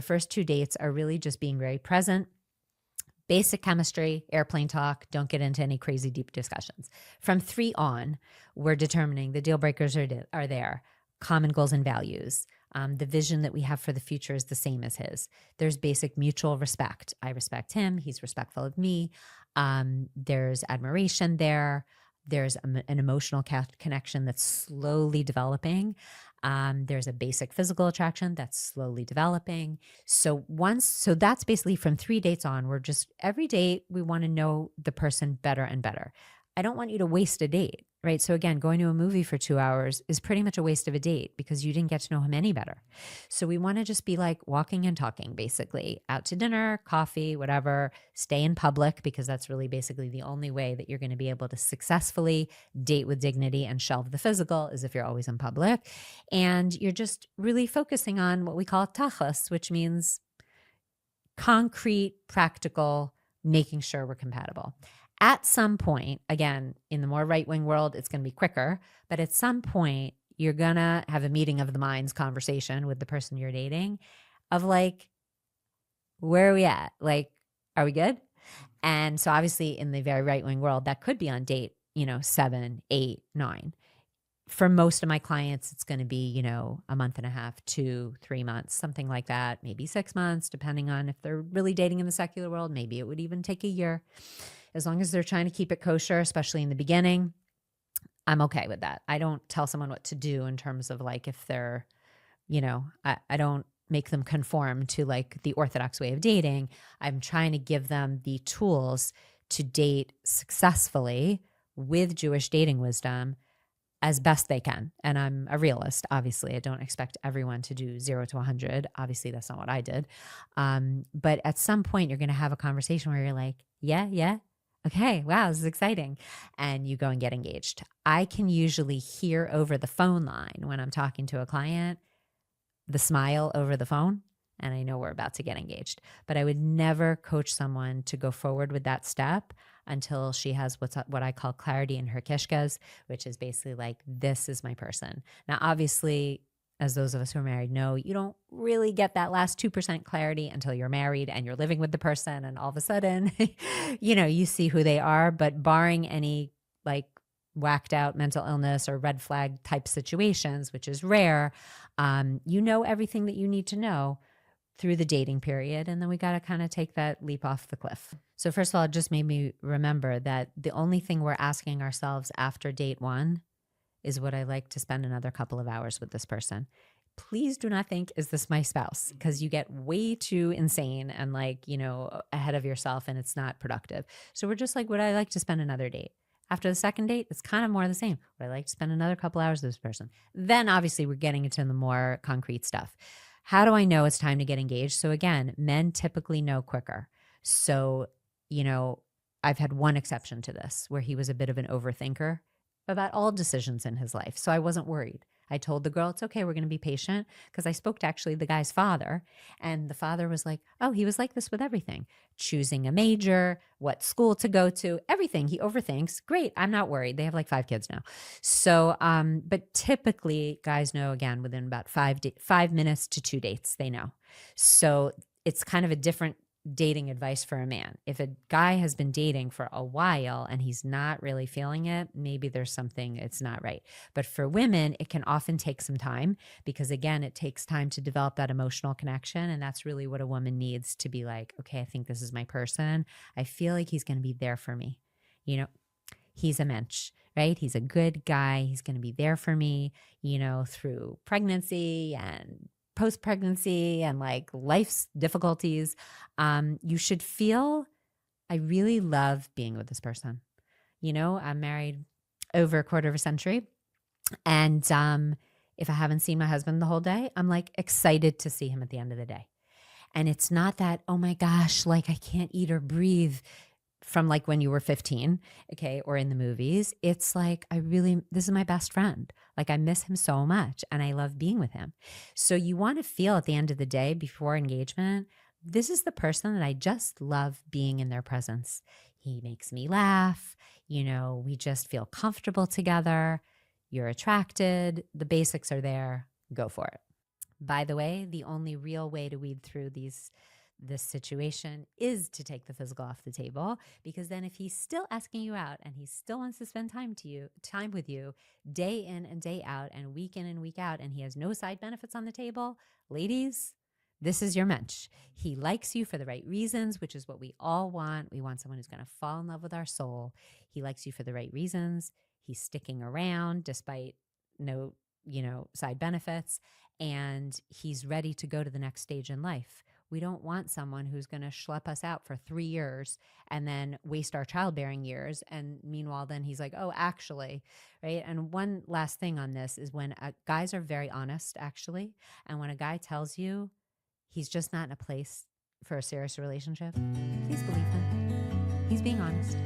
first 2 dates are really just being very present, basic chemistry, airplane talk. Don't get into any crazy deep discussions. From 3 on, we're determining the deal breakers are there, common goals and values. The vision that we have for the future is the same as his. There's basic mutual respect. I respect him. He's respectful of me. There's admiration there. There's an emotional connection that's slowly developing. There's a basic physical attraction that's slowly developing. So that's basically from 3 dates on. We're just every date, we want to know the person better and better. I don't want you to waste a date, right? So again, going to a movie for 2 hours is pretty much a waste of a date because you didn't get to know him any better. So we want to just be like walking and talking, basically out to dinner, coffee, whatever, stay in public, because that's really basically the only way that you're going to be able to successfully date with dignity and shelve the physical is if you're always in public. And you're just really focusing on what we call tachlis, which means concrete, practical, making sure we're compatible. At some point, again, in the more right-wing world, it's going to be quicker, but at some point, you're going to have a meeting of the minds conversation with the person you're dating of like, where are we at? Like, are we good? And so obviously in the very right-wing world, that could be on date, 7, 8, 9. For most of my clients, it's going to be, a month and a half, 2, 3 months, something like that, maybe 6 months, depending on if they're really dating in the secular world. Maybe it would even take a year. As long as they're trying to keep it kosher, especially in the beginning, I'm okay with that. I don't tell someone what to do in terms of like if they're, I don't make them conform to like the Orthodox way of dating. I'm trying to give them the tools to date successfully with Jewish dating wisdom as best they can. And I'm a realist, obviously. I don't expect everyone to do 0 to 100. Obviously, that's not what I did. But at some point, you're going to have a conversation where you're like, yeah. Okay, wow, this is exciting. And you go and get engaged. I can usually hear over the phone line when I'm talking to a client, the smile over the phone, and I know we're about to get engaged. But I would never coach someone to go forward with that step until she has what I call clarity in her kishkas, which is basically like, this is my person. Now, obviously, as those of us who are married know, you don't really get that last 2% clarity until you're married and you're living with the person and all of a sudden, you see who they are. But barring any like whacked out mental illness or red flag type situations, which is rare, you know everything that you need to know through the dating period. And then we got to kind of take that leap off the cliff. So first of all, it just made me remember that the only thing we're asking ourselves after date 1 is, would I like to spend another couple of hours with this person? Please do not think, is this my spouse? Because you get way too insane and like, ahead of yourself and it's not productive. So we're just like, would I like to spend another date? After the second date, it's kind of more the same. Would I like to spend another couple hours with this person? Then obviously we're getting into the more concrete stuff. How do I know it's time to get engaged? So again, men typically know quicker. So, I've had one exception to this where he was a bit of an overthinker about all decisions in his life. So I wasn't worried. I told the girl, it's okay, we're going to be patient, because I spoke to actually the guy's father, and the father was like, oh, he was like this with everything. Choosing a major, what school to go to, everything. He overthinks. Great, I'm not worried. They have like 5 kids now. So, but typically guys know, again, within about 5 minutes to 2 dates, they know. So it's kind of a different dating advice for a man. If a guy has been dating for a while and he's not really feeling it, maybe there's something it's not right. But for women, it can often take some time because, again, it takes time to develop that emotional connection. And that's really what a woman needs to be like, okay, I think this is my person. I feel like he's going to be there for me. He's a mensch, right? He's a good guy. He's going to be there for me, through pregnancy and post-pregnancy and like life's difficulties. You should feel, I really love being with this person. I'm married over a quarter of a century. And if I haven't seen my husband the whole day, I'm like excited to see him at the end of the day. And it's not that, oh my gosh, like I can't eat or breathe from like when you were 15, okay, or in the movies. It's like, this is my best friend. Like I miss him so much and I love being with him. So you want to feel at the end of the day before engagement, this is the person that I just love being in their presence. He makes me laugh. We just feel comfortable together. You're attracted. The basics are there. Go for it. By the way, the only real way to weed through this situation is to take the physical off the table, because then if he's still asking you out and he still wants to spend time with you day in and day out and week in and week out, and he has no side benefits on the table, ladies, this is your mensch. He likes you for the right reasons, which is what we all want. We want someone who's going to fall in love with our soul. He likes you for the right reasons. He's sticking around despite no, side benefits, and he's ready to go to the next stage in life. We don't want someone who's going to schlep us out for 3 years and then waste our childbearing years. And meanwhile, then he's like, oh, actually, right? And one last thing on this is when guys are very honest, actually. And when a guy tells you he's just not in a place for a serious relationship, please believe him. He's being honest.